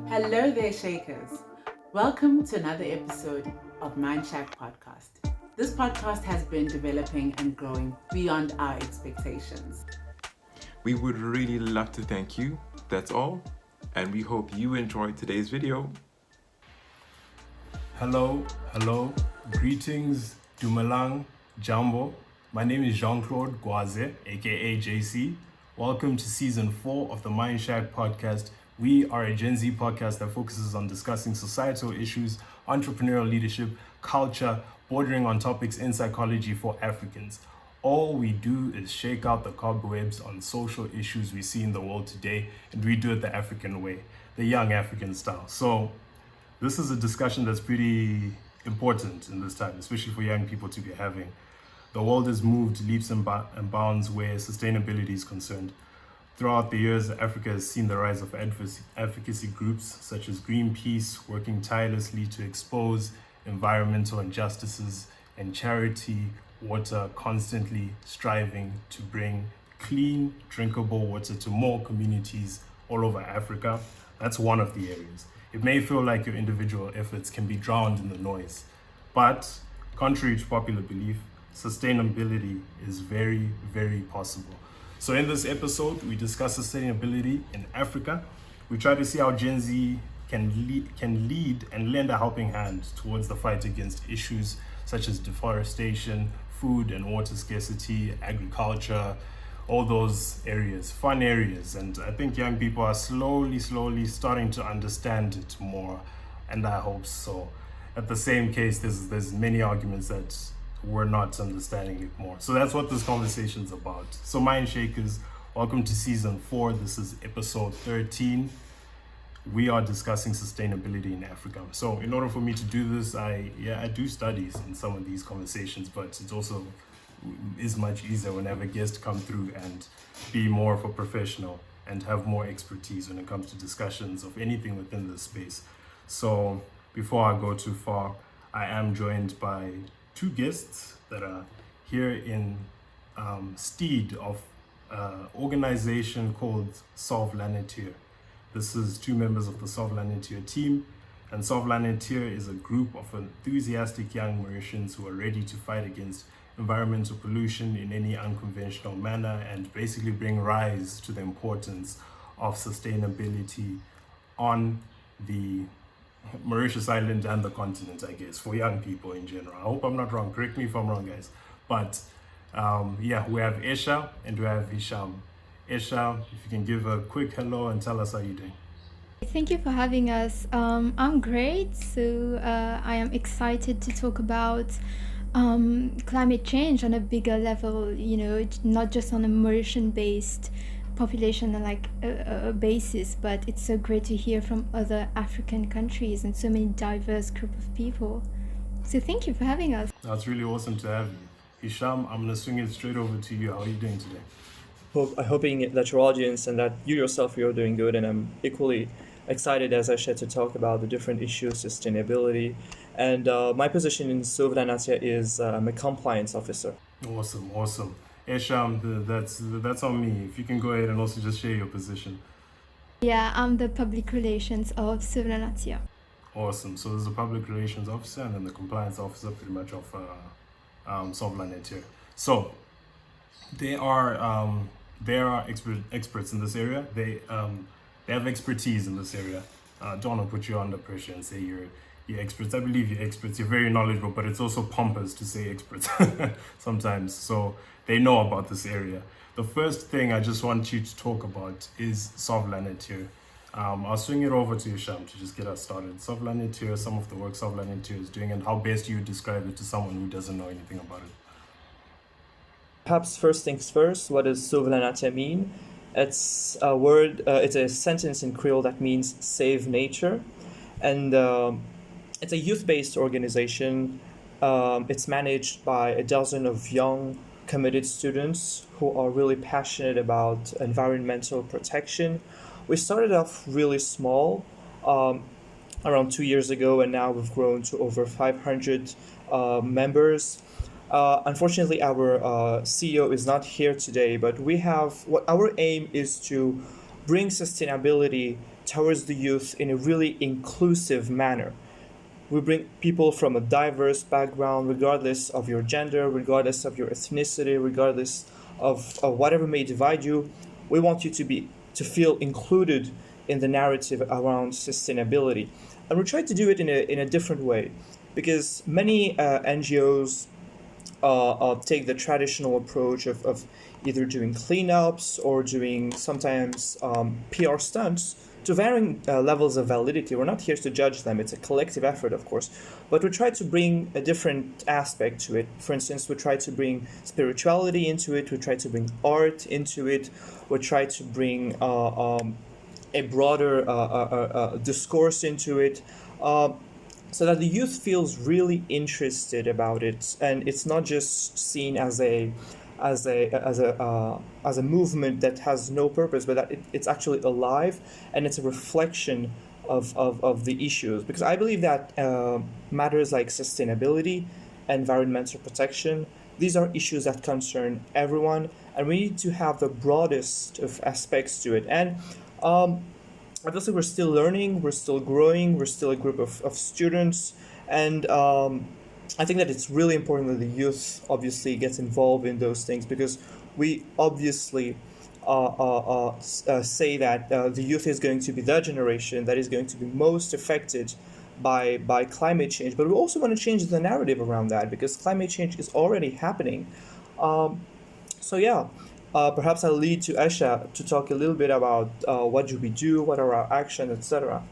Hello there, Shakers. Welcome to another episode of MindShack Podcast. This podcast has been developing and growing beyond our expectations. We would really love to thank you, that's all, and we hope you enjoyed today's video. Hello, greetings, Dumalang, Jambo. My name is Jean-Claude Gwaze, aka JC. Welcome to season 4 of the MindShack Podcast. We are a Gen Z podcast that focuses on discussing societal issues, entrepreneurial leadership, culture, bordering on topics in psychology for Africans. All we do is shake out the cobwebs on social issues we see in the world today, and we do it the African way, the young African style. So this is a discussion that's pretty important in this time, especially for young people to be having. The world has moved leaps and bounds where sustainability is concerned. Throughout the years, Africa has seen the rise of advocacy groups such as Greenpeace working tirelessly to expose environmental injustices, and Charity Water constantly striving to bring clean, drinkable water to more communities all over Africa. That's one of the areas. It may feel like your individual efforts can be drowned in the noise, but contrary to popular belief, sustainability is very, very possible. So in this episode, we discuss sustainability in Africa. We try to see how Gen Z can lead and lend a helping hand towards the fight against issues such as deforestation, food and water scarcity, agriculture, all those areas, fun areas. And I think young people are slowly starting to understand it more, and I hope so. At the same case, there's many arguments that we're not understanding it more. So that's what this conversation is about. So Mind Shakers, welcome to season 4. This is episode 13. We are discussing sustainability in Africa. So in order for me to do this, I do studies in some of these conversations, but it's also is much easier when I have a guest come through and be more of a professional and have more expertise when it comes to discussions of anything within this space. So before I go too far, I am joined by two guests that are here in stead of an organization called Sovlanatir. This is two members of the Sovlanatir team, and Sovlanatir is a group of enthusiastic young Mauritians who are ready to fight against environmental pollution in any unconventional manner and basically bring rise to the importance of sustainability on the Mauritius Island and the continent, I guess, for young people in general. I hope I'm not wrong. Correct me if I'm wrong, guys. But we have Esha and we have Hisham. Esha, if you can give a quick hello and tell us how you're doing. Thank you for having us. I'm great. So I am excited to talk about climate change on a bigger level, not just on a Mauritian-based population like a basis, but it's so great to hear from other African countries and so many diverse group of people. So thank you for having us. That's really awesome to have you. Hisham, I'm going to swing it straight over to you. How are you doing today? Hoping that your audience and that you yourself, you're doing good, and I'm equally excited as I share to talk about the different issues, sustainability, and my position in Sovlanatir is I'm a compliance officer. Awesome. Esham, that's on me. If you can go ahead and also just share your position. Yeah, I'm the public relations of Sovlanatir. Awesome. So there's a public relations officer and then the compliance officer pretty much of Sovlanatir. So they are experts in this area. They have expertise in this area. Don't want to put you under pressure and say you're experts. I believe you're experts. You're very knowledgeable, but it's also pompous to say experts sometimes. So they know about this area. The first thing I just want you to talk about is Sovlanatir. I'll swing it over to Hisham to just get us started. Sovlanatir, some of the work Sovlanatir is doing, and how best you would describe it to someone who doesn't know anything about it. Perhaps first things first, what does Sovlanatir mean? It's a word, it's a sentence in Creole that means save nature. And it's a youth-based organization. It's managed by a dozen of young, committed students who are really passionate about environmental protection. We started off really small, around 2 years ago, and now we've grown to over 500 members. Unfortunately, our CEO is not here today, but our aim is to bring sustainability towards the youth in a really inclusive manner. We bring people from a diverse background, regardless of your gender, regardless of your ethnicity, regardless of whatever may divide you. We want you to feel included in the narrative around sustainability. And we try to do it in a different way, because many NGOs take the traditional approach of either doing cleanups or doing sometimes PR stunts to varying levels of validity. We're not here to judge them. It's a collective effort, of course. But we try to bring a different aspect to it. For instance, we try to bring spirituality into it. We try to bring art into it. We try to bring a broader discourse into it. So that the youth feels really interested about it, and it's not just seen as a movement that has no purpose, but that it's actually alive and it's a reflection of the issues. Because I believe that matters like sustainability, environmental protection, these are issues that concern everyone, and we need to have the broadest of aspects to it. And obviously we're still learning, we're still growing, we're still a group of students, and I think that it's really important that the youth obviously gets involved in those things, because we obviously say that the youth is going to be the generation that is going to be most affected by climate change, but we also want to change the narrative around that, because climate change is already happening. Perhaps I'll lead to Esha to talk a little bit about what do we do, what are our actions, etc.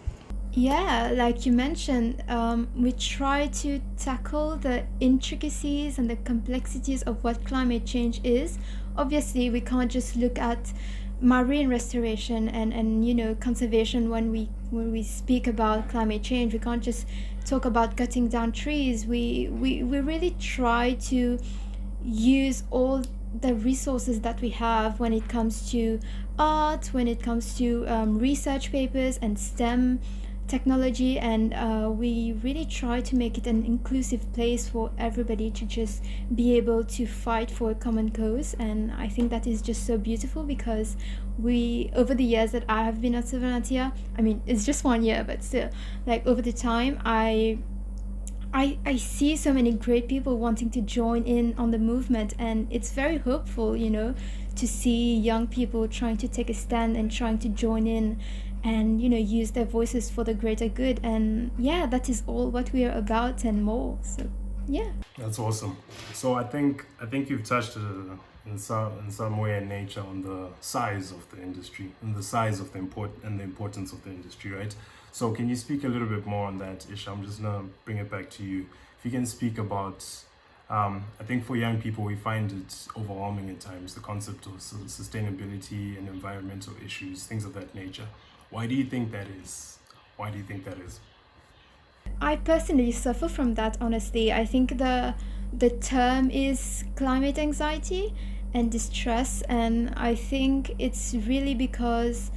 Yeah, like you mentioned, we try to tackle the intricacies and the complexities of what climate change is. Obviously, we can't just look at marine restoration and conservation when we speak about climate change. We can't just talk about cutting down trees. We really try to use all the resources that we have when it comes to art, when it comes to research papers and STEM technology, and we really try to make it an inclusive place for everybody to just be able to fight for a common cause. And I think that is just so beautiful, because we, over the years that I have been at Sovlanatir, I mean, it's just 1 year, but still, like, over the time, I see so many great people wanting to join in on the movement, and it's very hopeful, to see young people trying to take a stand and trying to join in and use their voices for the greater good. And yeah, that is all what we are about and more. So yeah, that's awesome. So I think you've touched in some way in nature on the size of the industry and the size of the importance of the industry, right? So can you speak a little bit more on that, Isha? I'm just gonna bring it back to you. If you can speak about, I think for young people, we find it overwhelming at times, the concept of sustainability and environmental issues, things of that nature. Why do you think that is? I personally suffer from that, honestly. I think the term is climate anxiety and distress, and I think it's really because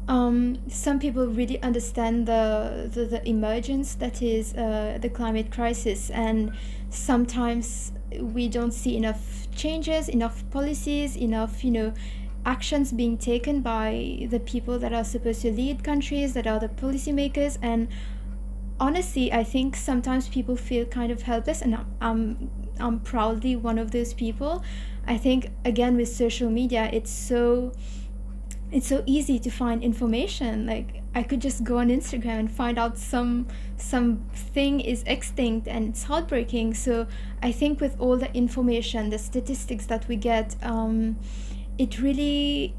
some people really understand the emergence that is the climate crisis, and sometimes we don't see enough changes, enough policies, enough actions being taken by the people that are supposed to lead countries, that are the policymakers. And honestly, I think sometimes people feel kind of helpless, and I'm proudly one of those people. I think, again, with social media, it's so easy to find information. Like, I could just go on Instagram and find out some thing is extinct, and it's heartbreaking. So I think with all the information, the statistics that we get, it really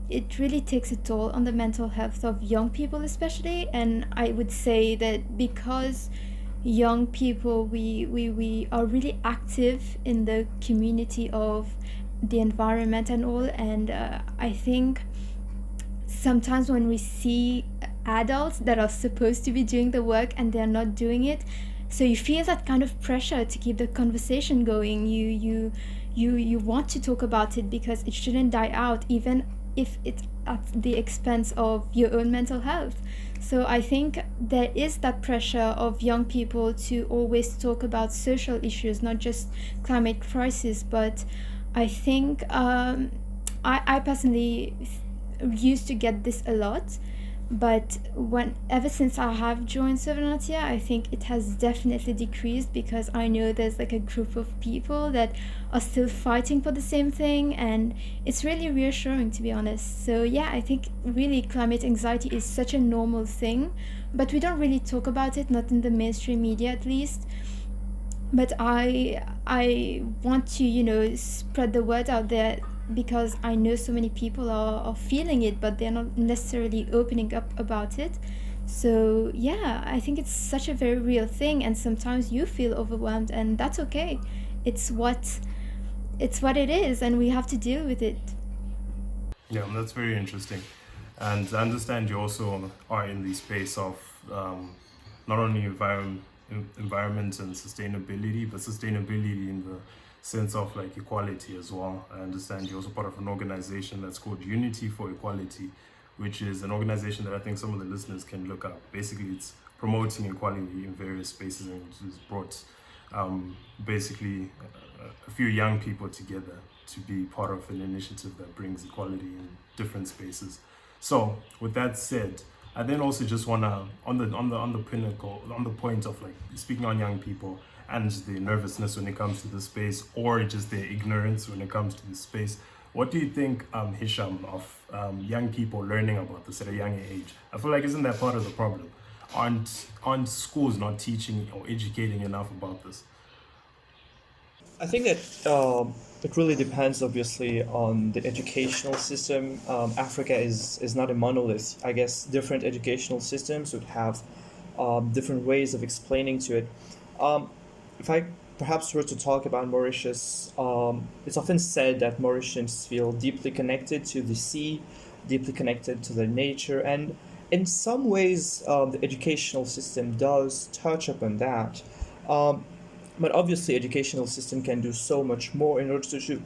takes a toll on the mental health of young people especially. And I would say that because young people, we are really active in the community of the environment and all, and I think sometimes when we see adults that are supposed to be doing the work and they're not doing it, so you feel that kind of pressure to keep the conversation going. You want to talk about it because it shouldn't die out, even if it's at the expense of your own mental health. So I think there is that pressure of young people to always talk about social issues, not just climate crisis. But I think I personally used to get this a lot, But ever since I have joined Sovlanatir, I think it has definitely decreased, because I know there's like a group of people that are still fighting for the same thing, and it's really reassuring, to be honest. So yeah, I think really climate anxiety is such a normal thing, but we don't really talk about it, not in the mainstream media at least. But I want to spread the word out there, because I know so many people are feeling it, but they're not necessarily opening up about it. So yeah, I think it's such a very real thing, and sometimes you feel overwhelmed, and that's okay. It's what it is, and we have to deal with it. Yeah, that's very interesting. And I understand you also are in the space of not only environment and sustainability, but sustainability in the sense of like equality as well. I understand you're also part of an organization that's called Unity for Equality, which is an organization that I think some of the listeners can look up. Basically, it's promoting equality in various spaces, and it's brought basically a few young people together to be part of an initiative that brings equality in different spaces. So with that said, I then also just wanna on the pinnacle, on the point of like speaking on young people and the nervousness when it comes to the space, or just their ignorance when it comes to the space. What do you think, Hisham, of young people learning about this at a younger age? I feel like isn't that part of the problem? Aren't schools not teaching or educating enough about this? I think that it really depends, obviously, on the educational system. Africa is not a monolith. I guess different educational systems would have different ways of explaining to it. If I perhaps were to talk about Mauritius, it's often said that Mauritians feel deeply connected to the sea, deeply connected to their nature, and in some ways, the educational system does touch upon that. But obviously, educational system can do so much more in order to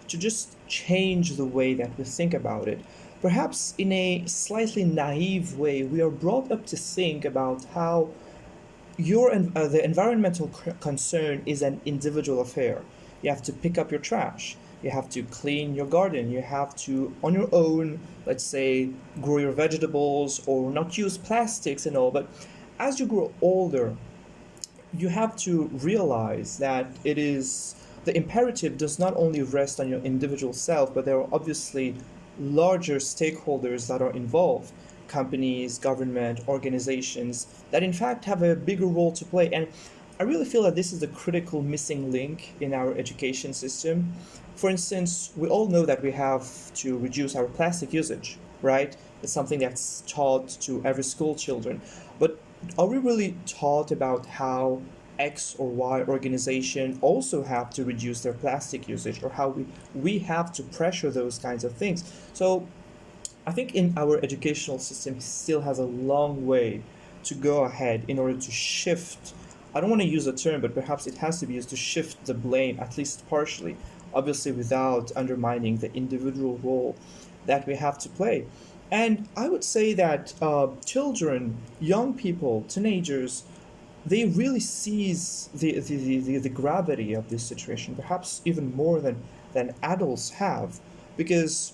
just change the way that we think about it. Perhaps in a slightly naive way, we are brought up to think about how the environmental concern is an individual affair. You have to pick up your trash. You have to clean your garden. You have to, on your own, let's say, grow your vegetables or not use plastics and all. But as you grow older, you have to realize that the imperative does not only rest on your individual self, but there are obviously larger stakeholders that are involved, companies, government, organizations, that in fact have a bigger role to play. And I really feel that this is the critical missing link in our education system. For instance, we all know that we have to reduce our plastic usage, right? It's something that's taught to every school children. But are we really taught about how X or Y organization also have to reduce their plastic usage, or how we have to pressure those kinds of things? So I think in our educational system still has a long way to go ahead in order to shift. I don't want to use a term, but perhaps it has to be used to shift the blame, at least partially, obviously without undermining the individual role that we have to play. And I would say that children, young people, teenagers, they really seize the gravity of this situation, perhaps even more than adults have, because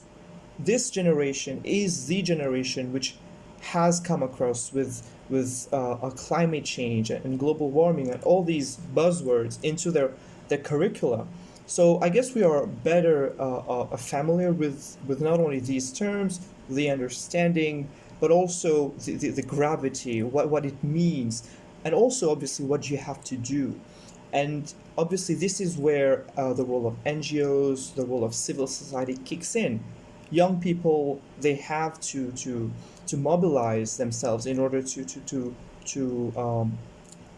this generation is the generation which has come across with a climate change and global warming and all these buzzwords into their curricula. So I guess we are better familiar with not only these terms, the understanding, but also the gravity, what it means, and also obviously what you have to do. And obviously this is where the role of NGOs, the role of civil society kicks in. Young people, they have to mobilize themselves in order to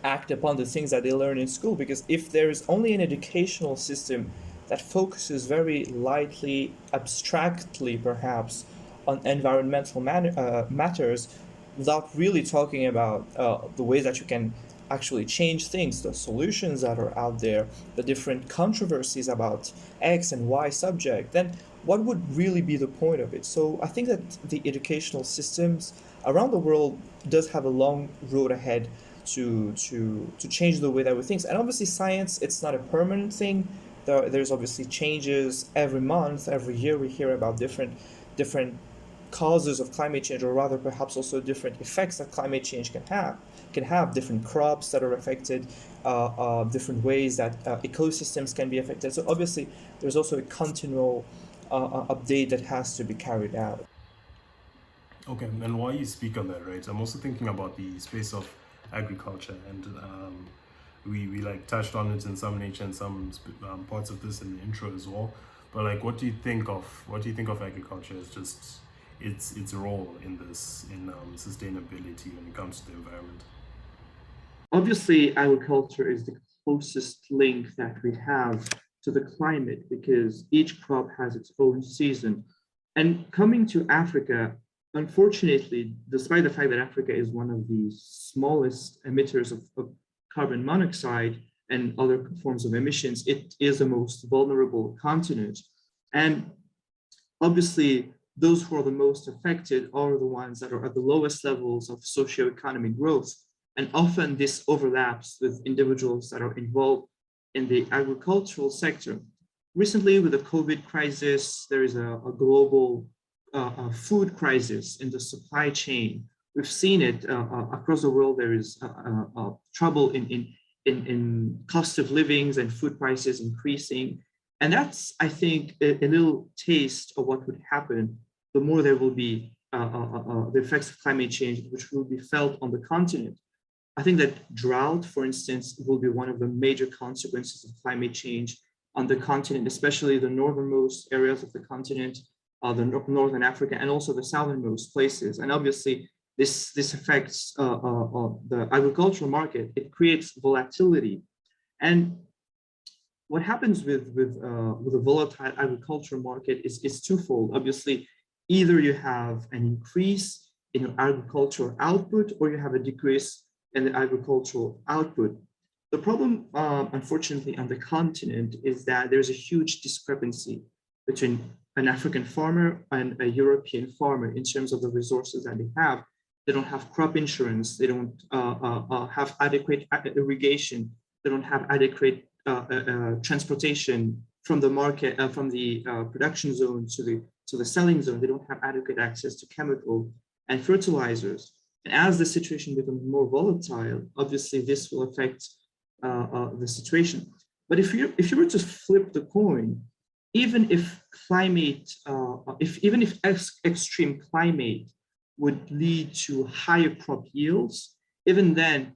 act upon the things that they learn in school, because if there is only an educational system that focuses very lightly, abstractly perhaps, on environmental matters, without really talking about the ways that you can actually change things, the solutions that are out there, the different controversies about X and Y subject, then what would really be the point of it? So I think that the educational systems around the world does have a long road ahead to change the way that we think. And obviously science, it's not a permanent thing. There's obviously changes every month, every year we hear about different causes of climate change, or rather perhaps also different effects that climate change can have different crops that are affected, different ways that ecosystems can be affected. So obviously there's also a continual update that has to be carried out. Okay, and while you speak on that, right, I'm also thinking about the space of agriculture, and we like touched on it in some nature and some parts of this in the intro as well. But like, what do you think of agriculture as just its role in this, in sustainability when it comes to the environment? Obviously, agriculture is the closest link that we have to the climate because each crop has its own season. And coming to Africa, unfortunately, despite the fact that Africa is one of the smallest emitters of carbon monoxide and other forms of emissions, it is the most vulnerable continent. And obviously, those who are the most affected are the ones that are at the lowest levels of socioeconomic growth. And often this overlaps with individuals that are involved in the agricultural sector. Recently, with the COVID crisis, there is a global food crisis in the supply chain. We've seen it across the world. There is trouble in cost of livings and food prices increasing. And that's, I think, a little taste of what would happen the more there will be the effects of climate change, which will be felt on the continent. I think that drought, for instance, will be one of the major consequences of climate change on the continent, especially the northernmost areas of the continent, northern Africa, and also the southernmost places. And obviously, this affects the agricultural market. It creates volatility. And what happens with a volatile agricultural market is twofold. Obviously, either you have an increase in your agricultural output or you have a decrease in the agricultural output. The problem, unfortunately, on the continent is that there's a huge discrepancy between an African farmer and a European farmer in terms of the resources that they have. They don't have crop insurance. They don't have adequate irrigation. They don't have adequate transportation from the market, from the production zone to the selling zone. They don't have adequate access to chemical and fertilizers. And as the situation becomes more volatile, obviously this will affect the situation. But if you were to flip the coin, even if extreme climate would lead to higher crop yields, even then,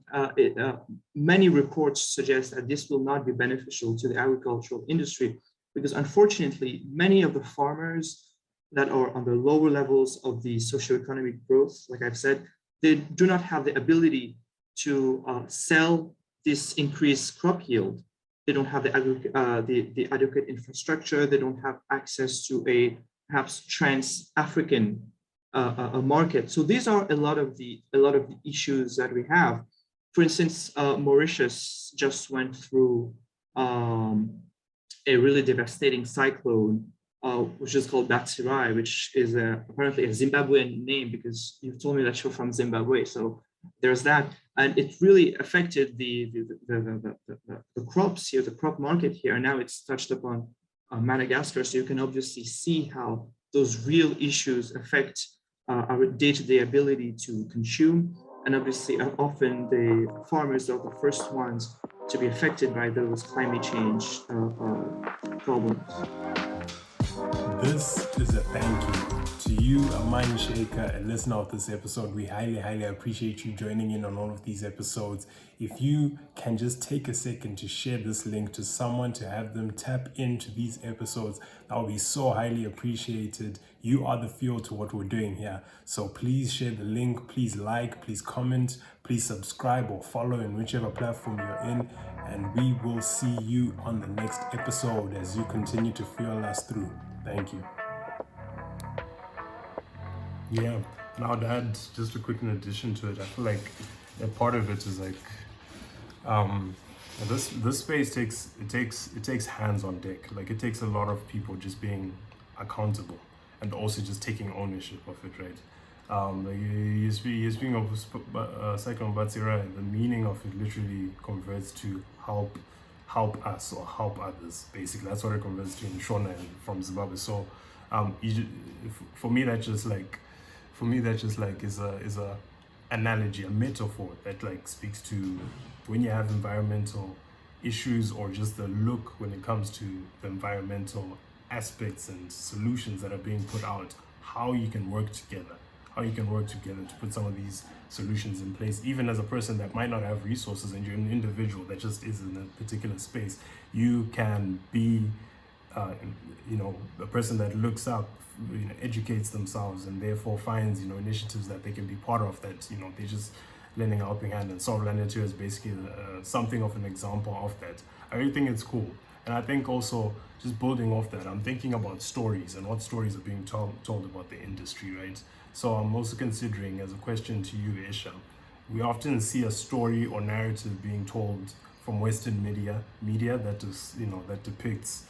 many reports suggest that this will not be beneficial to the agricultural industry, because unfortunately, many of the farmers that are on the lower levels of the socioeconomic growth, like I've said, they do not have the ability to sell this increased crop yield. They don't have the adequate infrastructure. They don't have access to a perhaps trans-African market. So these are a lot of the issues that we have. For instance, Mauritius just went through a really devastating cyclone, which is called Batsirai, which is apparently a Zimbabwean name because you told me that you're from Zimbabwe. So there's that, and it really affected the crops here, the crop market here. And now it's touched upon Madagascar. So you can obviously see how those real issues affect our day-to-day ability to consume. And obviously, often the farmers are the first ones to be affected by those climate change problems. This is a thank you to you, a mind shaker, a listener of this episode. We highly, highly appreciate you joining in on all of these episodes. If you can just take a second to share this link to someone, to have them tap into these episodes, that will be so highly appreciated. You are the fuel to what we're doing here. So please share the link, please like, please comment, please subscribe or follow in whichever platform you're in. And we will see you on the next episode as you continue to fuel us through. Thank you. Yeah, now to add just a quick in addition to it, I feel like a part of it is like this space takes hands on deck. Like it takes a lot of people just being accountable and also just taking ownership of it, right? Like you're speaking of Cyclone Batsirai, the meaning of it literally converts to help us or help others. Basically, that's what it converts to in Shona from Zimbabwe. So for me, that just like for me, that just like is a analogy, a metaphor that like speaks to when you have environmental issues, or just the look when it comes to the environmental aspects and solutions that are being put out, how you can work together to put some of these solutions in place. Even as a person that might not have resources, and you're an individual that just is in a particular space, you can be a person that looks up, educates themselves, and therefore finds initiatives that they can be part of, that they're just lending a helping hand. And Sovlanatir is basically something of an example of that. I really think it's cool. And I think also, just building off that, I'm thinking about stories and what stories are being told about the industry, right? So I'm also considering, as a question to you, Isha, we often see a story or narrative being told from Western media that is, that depicts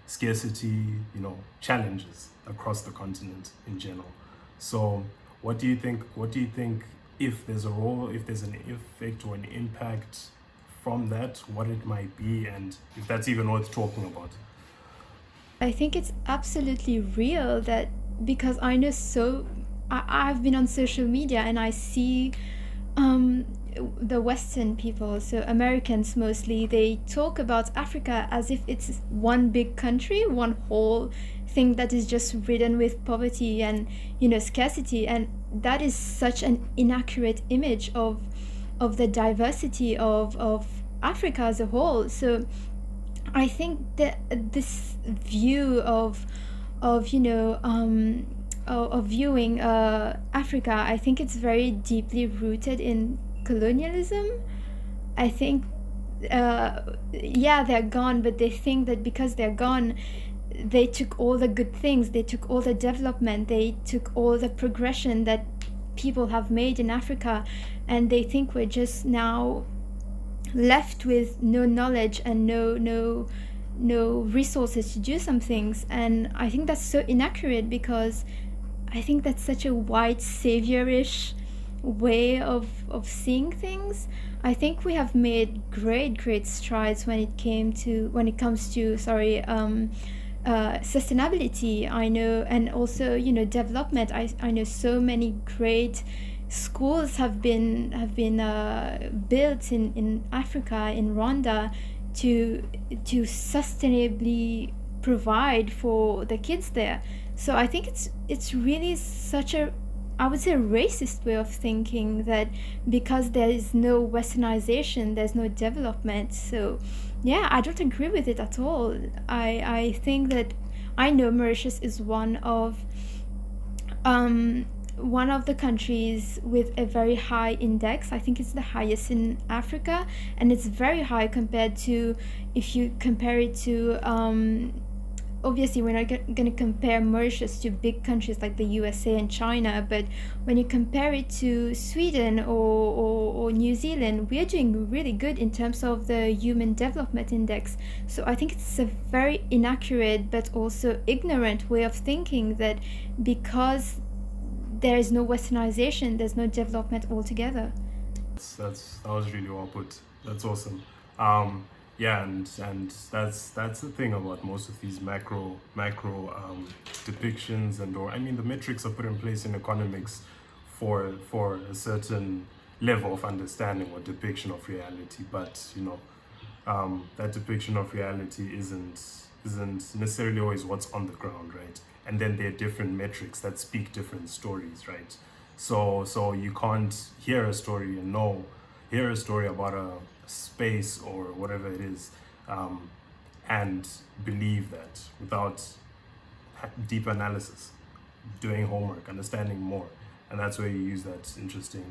scarcity, challenges across the continent in general. So what do you think if there's a role, if there's an effect or an impact from that, what it might be, and if that's even worth talking about? I think it's absolutely real, that because I know I've been on social media and I see the Western people, so Americans mostly, they talk about Africa as if it's one big country, one whole thing that is just ridden with poverty and scarcity, and that is such an inaccurate image of the diversity of Africa as a whole. So I think that this view of viewing Africa, I think it's very deeply rooted in colonialism. I think they're gone, but they think that because they're gone, they took all the good things, they took all the development, they took all the progression that people have made in Africa, and they think we're just now left with no knowledge and no resources to do some things. And I think that's so inaccurate, because I think that's such a white saviorish way of seeing things. I think we have made great strides when it comes to sustainability. I know, and also development. I know so many great schools have been built in Africa, in Rwanda, to sustainably provide for the kids there. So I think it's really such a, I would say, racist way of thinking, that because there is no westernization, there's no development. So yeah, I don't agree with it at all. I think that, I know Mauritius is one of the countries with a very high index. I think it's the highest in Africa, and it's very high compared to, if you compare it to obviously we're not going to compare Mauritius to big countries like the USA and China, but when you compare it to Sweden or New Zealand, we are doing really good in terms of the Human Development Index. So I think it's a very inaccurate but also ignorant way of thinking, that because there is no westernization, there's no development altogether. That was really well put. That's awesome. And that's the thing about most of these macro depictions, the metrics are put in place in economics for a certain level of understanding or depiction of reality. But that depiction of reality isn't necessarily always what's on the ground, right? And then there are different metrics that speak different stories, right? So you can't hear a story about a space or whatever it is, and believe that without deep analysis, doing homework, understanding more. And that's where you use that interesting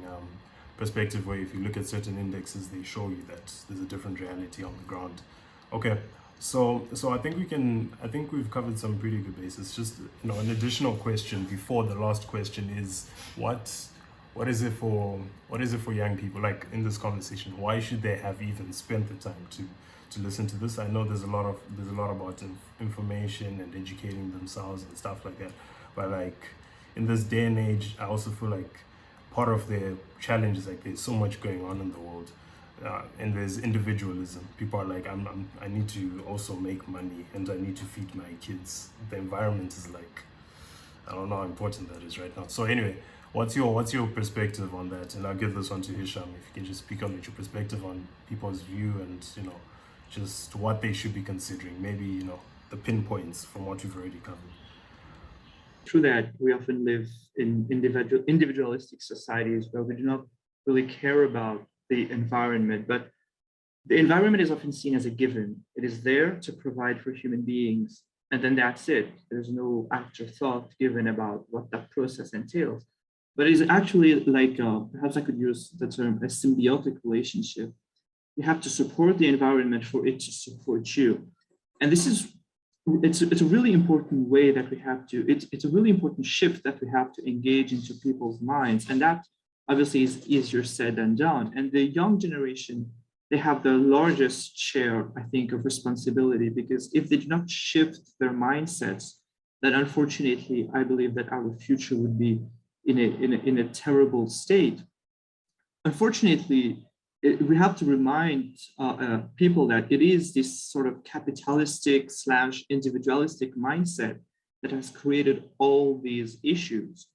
perspective, where if you look at certain indexes, they show you that there's a different reality on the ground. Okay, so I think we've covered some pretty good bases. Just an additional question before the last question is, what is it for young people, like in this conversation? Why should they have even spent the time to listen to this? I know there's a lot about information and educating themselves and stuff like that, but like in this day and age, I also feel like part of the challenge is like there's so much going on in the world, and there's individualism. People are like, I need to also make money and I need to feed my kids. The environment is like, I don't know how important that is right now. So anyway, what's your perspective on that? And I'll give this one to Hisham. If you can just speak on your perspective on people's view and, just what they should be considering. Maybe, the pinpoints from what you've already covered. True that we often live in individualistic societies where we do not really care about the environment, but the environment is often seen as a given. It is there to provide for human beings, and then that's it. There's no afterthought given about what that process entails. But it's actually like, perhaps I could use the term, a symbiotic relationship. You have to support the environment for it to support you. And this is, it's a really important way that we have to, it's a really important shift that we have to engage into people's minds. And that obviously is easier said than done. And the young generation, they have the largest share, I think, of responsibility, because if they do not shift their mindsets, then unfortunately, I believe that our future would be in a terrible state. Unfortunately, we have to remind people that it is this sort of capitalistic / individualistic mindset that has created all these issues.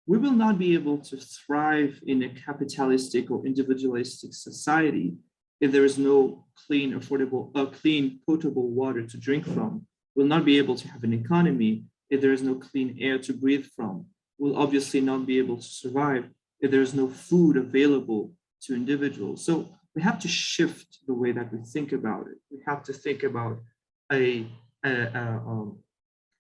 We will not be able to thrive in a capitalistic or individualistic society if there is no clean, affordable, clean, potable water to drink from. We'll not be able to have an economy if there is no clean air to breathe from. We'll obviously not be able to survive if there is no food available to individuals. So we have to shift the way that we think about it. We have to think about a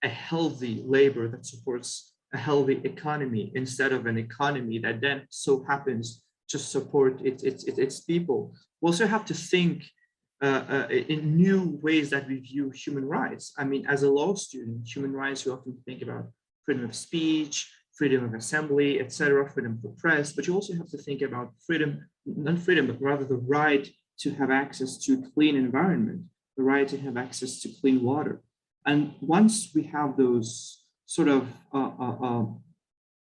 healthy labor that supports a healthy economy instead of an economy that then so happens to support its people. We also have to think in new ways that we view human rights. I mean, as a law student, human rights, you often think about freedom of speech, freedom of assembly, etc., freedom for press, but you also have to think about freedom, not freedom, but rather the right to have access to a clean environment, the right to have access to clean water. And once we have those sort of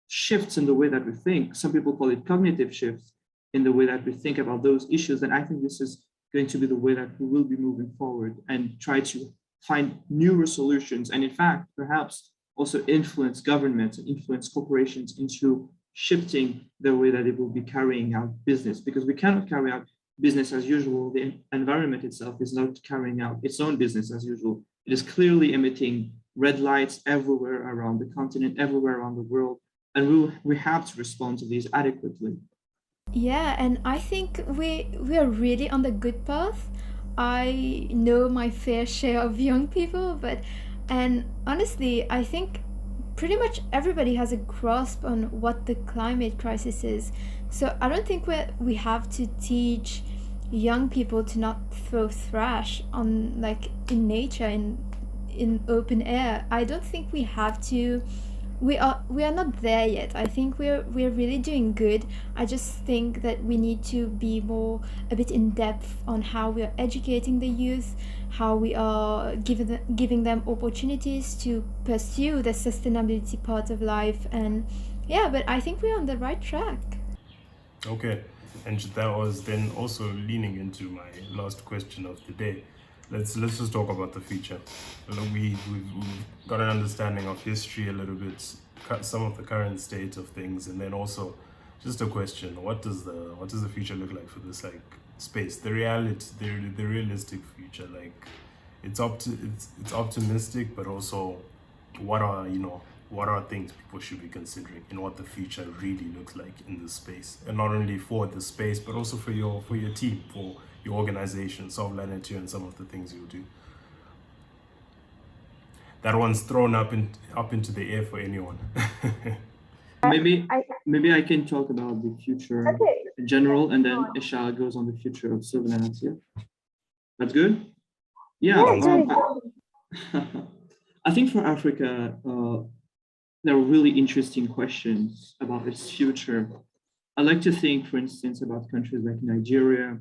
shifts in the way that we think, some people call it cognitive shifts in the way that we think about those issues, and I think this is going to be the way that we will be moving forward and try to find newer solutions. And in fact, perhaps also influence governments and influence corporations into shifting the way that it will be carrying out business, because we cannot carry out business as usual. The environment itself is not carrying out its own business as usual. It is clearly emitting red lights everywhere around the continent, everywhere around the world, and we have to respond to these adequately. Yeah, and I think we are really on the good path. I know my fair share of young people, and honestly, I think pretty much everybody has a grasp on what the climate crisis is. So I don't think we have to teach young people to not throw trash on, like, in nature, in open air. I don't think we have to. We are not there yet. I think we're really doing good. I just think that we need to be a bit in depth on how we are educating the youth, how we are giving them opportunities to pursue the sustainability part of life. And yeah, but I think we're on the right track. Okay, and that was then also leaning into my last question of the day. Let's just talk about the future. We've got an understanding of history a little bit, some of the current state of things, and then also just a question: what does the future look like for this, like, space? The realistic future, like, it's optimistic, but also what are things people should be considering in what the future really looks like in this space, and not only for the space, but also for your team, for your organization, Sovlanatir, and some of the things you'll do. That one's thrown up into the air for anyone. Maybe I can talk about the future in general, and then Isha goes on the future of Sovlanatir. That's good? Yeah. I think for Africa, there are really interesting questions about its future. I like to think, for instance, about countries like Nigeria,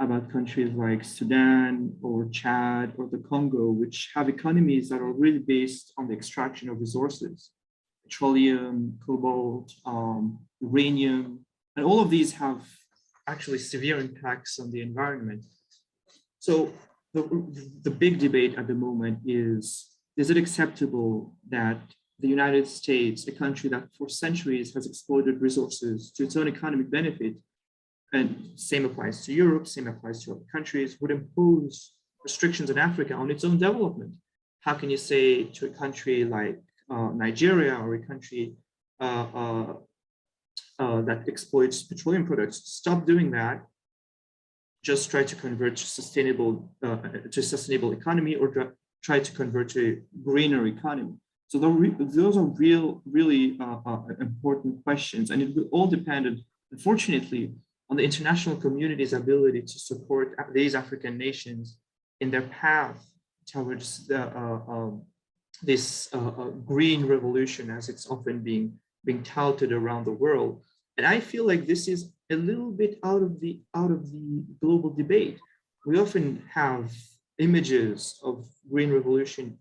about countries like Sudan or Chad or the Congo, which have economies that are really based on the extraction of resources, petroleum, cobalt, uranium, and all of these have actually severe impacts on the environment. So the big debate at the moment is it acceptable that the United States, a country that for centuries has exploited resources to its own economic benefit, and same applies to Europe, same applies to other countries, would impose restrictions in Africa on its own development. How can you say to a country like Nigeria, or a country that exploits petroleum products, stop doing that, just try to convert to sustainable economy, or try to convert to a greener economy? So those are really important questions, and it will all depend, unfortunately, on the international community's ability to support these African nations in their path towards this green revolution, as it's often being touted around the world. And I feel like this is a little bit out of the global debate. We often have images of green revolution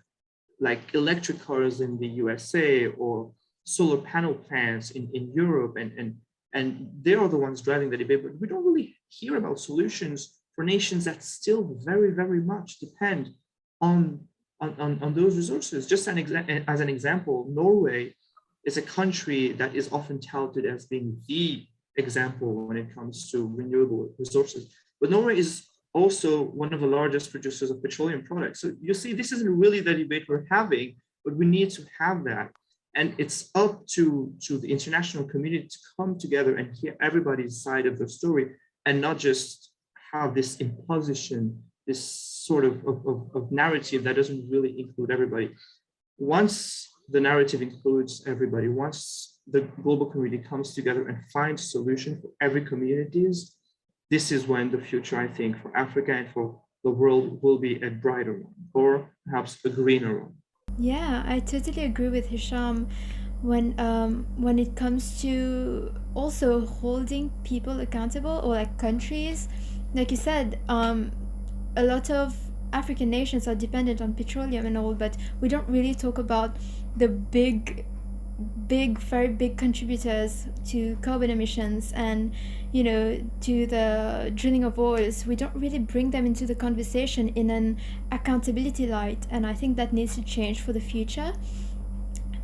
like electric cars in the USA, or solar panel plants in Europe, and they are the ones driving the debate, but we don't really hear about solutions for nations that still very, very much depend on those resources. Just as an example, Norway is a country that is often touted as being the example when it comes to renewable resources. But Norway is also one of the largest producers of petroleum products. So you see, this isn't really the debate we're having, but we need to have that. And it's up to the international community to come together and hear everybody's side of the story, and not just have this imposition, this sort of narrative that doesn't really include everybody. Once the narrative includes everybody, once the global community comes together and finds solution for every communities, this is when the future, I think, for Africa and for the world will be a brighter one, or perhaps a greener one. Yeah, I totally agree with Hisham when it comes to also holding people accountable, or like countries. Like you said, a lot of African nations are dependent on petroleum and all, but we don't really talk about the very big contributors to carbon emissions and, you know, to the drilling of oils. We don't really bring them into the conversation in an accountability light, and I think that needs to change for the future.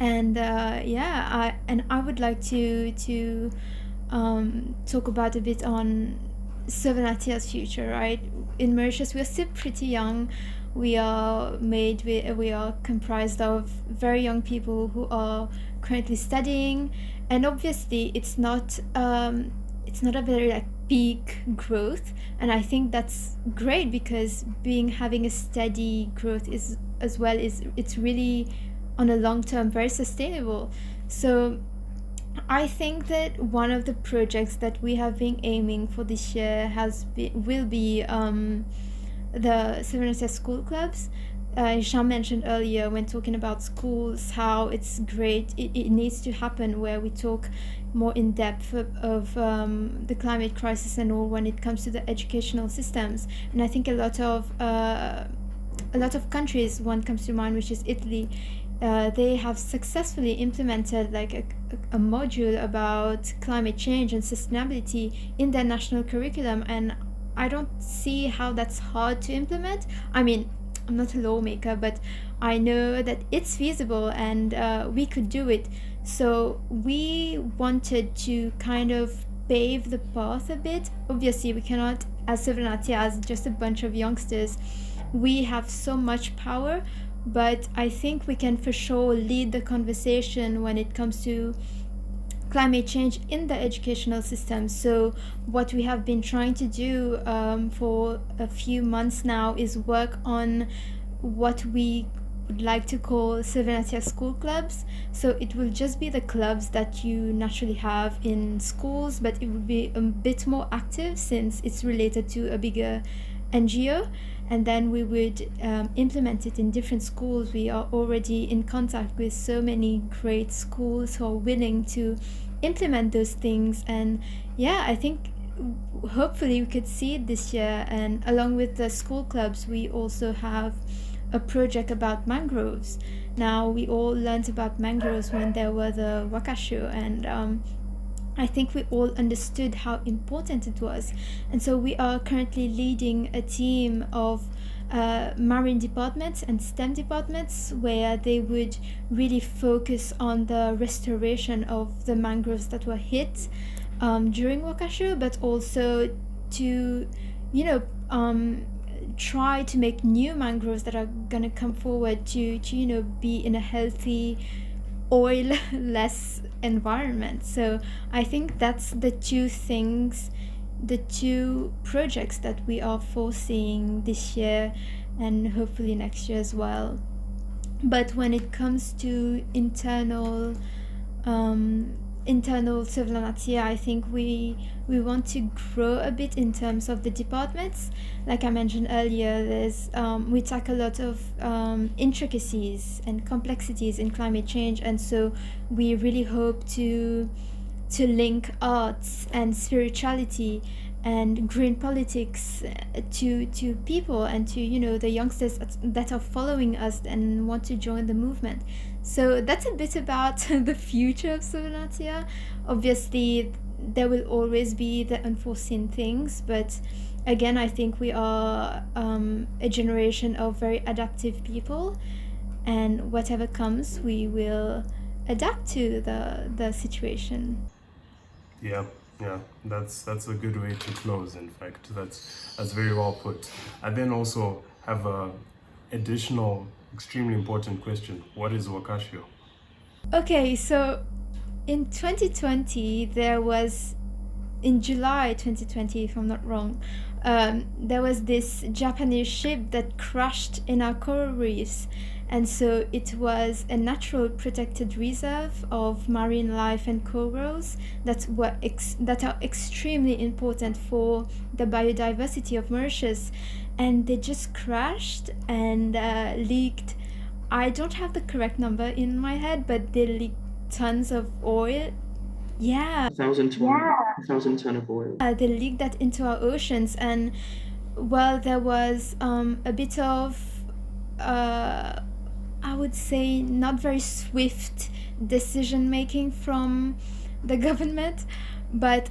And I would like to talk about a bit on Sovlanatir's future, right? In Mauritius, we're still pretty young. We are comprised of very young people who are currently studying, and obviously it's not a very like peak growth, and I think that's great, because having a steady growth is it's really on a long term very sustainable. So I think that one of the projects that we have been aiming for this year will be the Sovlanatir school clubs. Jean mentioned earlier when talking about schools how it's great. It needs to happen where we talk more in depth of the climate crisis and all when it comes to the educational systems. And I think a lot of countries, one comes to mind, which is Italy. They have successfully implemented like a module about climate change and sustainability in their national curriculum, and I don't see how that's hard to implement. I mean, I'm not a lawmaker, but I know that it's feasible and we could do it. So we wanted to kind of pave the path a bit. Obviously, we cannot, as Sovlanatir, as just a bunch of youngsters, we have so much power, but I think we can for sure lead the conversation when it comes to climate change in the educational system. So what we have been trying to do for a few months now is work on what we would like to call Sovlanatir school clubs. So it will just be the clubs that you naturally have in schools, but it will be a bit more active since it's related to a bigger NGO. And then we would implement it in different schools. We are already in contact with so many great schools who are willing to implement those things. And yeah, I think hopefully we could see it this year. And along with the school clubs, we also have a project about mangroves. Now, we all learned about mangroves when there were the Wakashio, and I think we all understood how important it was. And so we are currently leading a team of marine departments and STEM departments, where they would really focus on the restoration of the mangroves that were hit during Wakashio, but also to, try to make new mangroves that are gonna come forward to be in a healthy, oil-less environment. So I think that's the two projects that we are foreseeing this year and hopefully next year as well. But when it comes to internal Sovlanatir, I think we want to grow a bit in terms of the departments. Like I mentioned earlier, there's we tackle a lot of intricacies and complexities in climate change, and so we really hope to link arts and spirituality and green politics to people and to the youngsters that are following us and want to join the movement. So that's a bit about the future of Sovlanatir. Obviously there will always be the unforeseen things, but again, I think we are a generation of very adaptive people, and whatever comes we will adapt to the situation. Yeah, that's a good way to close. In fact, that's very well put. I then also have a additional extremely important question. What is Wakashio? Okay, so in 2020 in July 2020, if I'm not wrong, there was this Japanese ship that crashed in our coral reefs, and so it was a natural protected reserve of marine life and corals that are extremely important for the biodiversity of Mauritius, and they just crashed and leaked. I don't have the correct number in my head, but they leaked tons of oil. Yeah. 1,000 ton of oil. They leaked that into our oceans, and well, there was a bit of I would say not very swift decision making from the government, but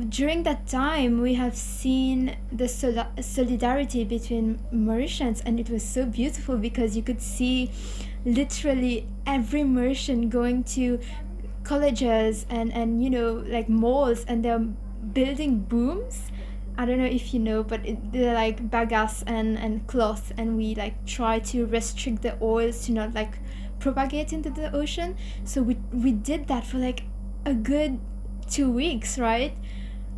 during that time we have seen the solidarity between Mauritians, and it was so beautiful because you could see literally every Mauritian going to colleges and like malls, and they're building booms. I don't know if you know, but they're like bagasse and cloth, and we like try to restrict the oils to not like propagate into the ocean. So we did that for like a good 2 weeks, right?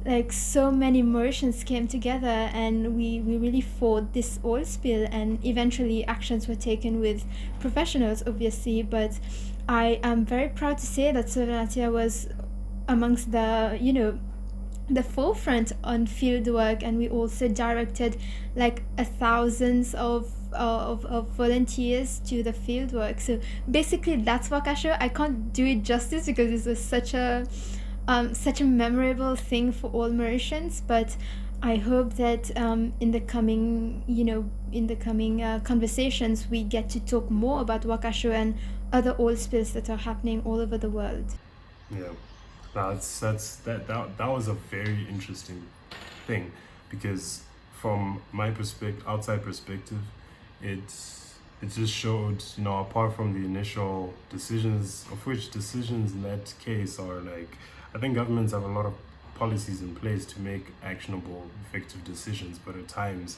Like so many Mauritians came together, and we really fought this oil spill, and eventually actions were taken with professionals, obviously. But I am very proud to say that Sovlanatir was amongst the forefront on field work, and we also directed like thousands of volunteers to the field work. So basically that's Wakashio. I can't do it justice because this was such a memorable thing for all Mauritians, but I hope that in the coming conversations we get to talk more about Wakashio and other oil spills that are happening all over the world. Yeah. That was a very interesting thing, because from my outside perspective, it just showed, apart from the initial decisions, of which decisions in that case are like, I think governments have a lot of policies in place to make actionable, effective decisions, but at times,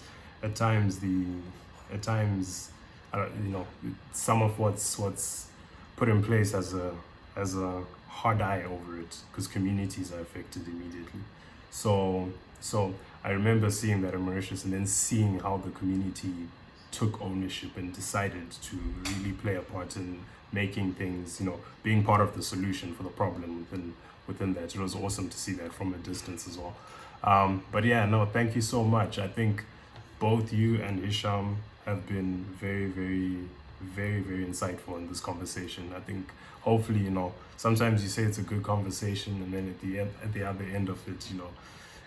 some of what's put in place has a hard eye over it, because communities are affected immediately. So I remember seeing that in Mauritius, and then seeing how the community took ownership and decided to really play a part in making things, being part of the solution for the problem within that. It was awesome to see that from a distance as well. But yeah, no, thank you so much. I think both you and Hisham have been very, very, very, very insightful in this conversation. I think hopefully, sometimes you say it's a good conversation, and then at the other end of it,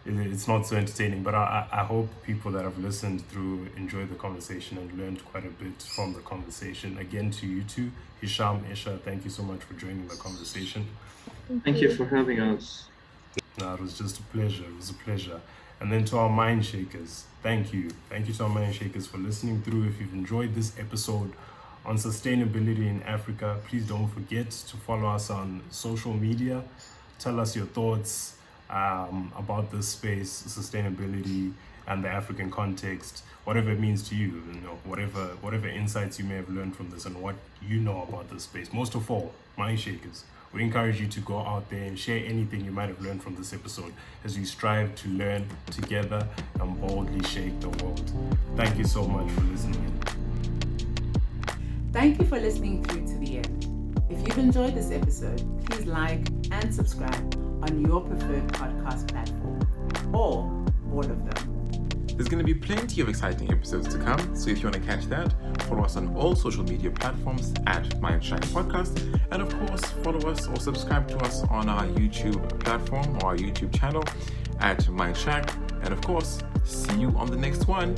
it's not so entertaining. But I hope people that have listened through enjoyed the conversation and learned quite a bit from the conversation. Again, to you two, Hisham, Isha, thank you so much for joining the conversation. Thank you for having us. No, it was just a pleasure. It was a pleasure. And then to our mind shakers, thank you. Thank you to our mind shakers for listening through. If you've enjoyed this episode on sustainability in Africa, please don't forget to follow us on social media. Tell us your thoughts about this space, sustainability, and the African context, whatever it means to you, whatever insights you may have learned from this and what you know about this space. Most of all, mind shakers, we encourage you to go out there and share anything you might have learned from this episode as we strive to learn together and boldly shake the world. Thank you so much for listening in. Thank you for listening through to the end. If you've enjoyed this episode, please like and subscribe on your preferred podcast platform, or all of them. There's going to be plenty of exciting episodes to come, so if you want to catch that, follow us on all social media platforms at MindShack Podcast, and of course, follow us or subscribe to us on our YouTube platform or our YouTube channel at MindShack, and of course, see you on the next one.